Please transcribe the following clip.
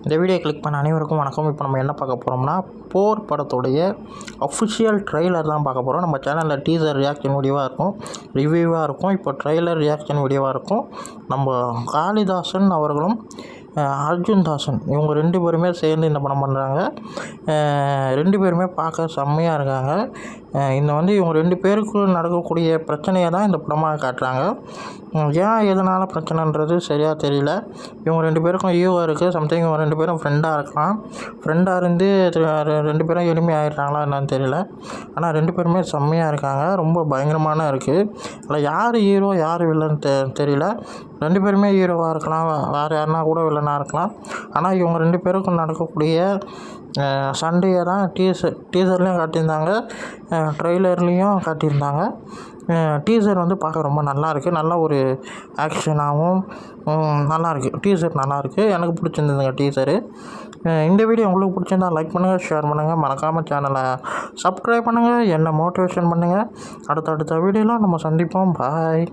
இந்த video click பண்ண அனைவருக்கும் வணக்கம். இப்போ நம்ம என்ன பார்க்க போகிறோம்னா, போர் படத்துடைய அஃபிஷியல் ட்ரெய்லர் தான் பார்க்க போகிறோம். நம்ம சேனலில் டீசர் ரியாக்ஷன் வீடியோவாக இருக்கும், ரிவ்யூவாக இருக்கும், இப்போ ட்ரெய்லர் ரியாக்ஷன் வீடியோவாக இருக்கும். நம்ம காளிதாசன் அவர்களும் அர்ஜுன் தாசன் இவங்க 2 பேருமே சேர்ந்து இந்த படம் பண்ணுறாங்க. 2 பேருமே பார்க்க செம்மையாக இருக்காங்க. இவங்க 2 பேருக்கும் நடக்கக்கூடிய பிரச்சனையை தான் இந்த படமாக காட்டுறாங்க. ஏன் எதனால் பிரச்சனைன்றது சரியாக தெரியல. இவங்க 2 பேருக்கும் ஈகோ இருக்குது. சம்திங் இவங்க 2 பேரும் ஃப்ரெண்டாக இருக்கலாம். ஃப்ரெண்டாக இருந்து 2 பேரும் எளிமை ஆகிடுறாங்களா என்னன்னு தெரியல. ஆனால் 2 பேருமே செம்மையாக இருக்காங்க. ரொம்ப பயங்கரமான இருக்குது. அதில் யார் ஹீரோ யார் வில்லன்னு தெரியல. 2 பேருமே ஹீரோவாக இருக்கலாம், வேறு யாருனா கூட வில்லனாக இருக்கலாம். ஆனால் இவங்க 2 பேருக்கும் நடக்கக்கூடிய சண்டையை தான் டீசர்லேயும் காட்டியிருந்தாங்க, ட்ரெய்லர்லேயும் காட்டியிருந்தாங்க. டீசர் பார்க்க ரொம்ப நல்லாயிருக்கு. நல்ல ஒரு ஆக்ஷனாகவும் நல்லாயிருக்கு. டீசர் நல்லாயிருக்கு, எனக்கு பிடிச்சிருந்ததுங்க டீசரு. இந்த வீடியோ உங்களுக்கு பிடிச்சிருந்தா லைக் பண்ணுங்கள், ஷேர் பண்ணுங்கள், மறக்காமல் சேனலை சப்ஸ்கிரைப் பண்ணுங்கள், என்னை மோட்டிவேஷன் பண்ணுங்கள். அடுத்த வீடியோலாம் நம்ம சந்திப்போம். பாய்.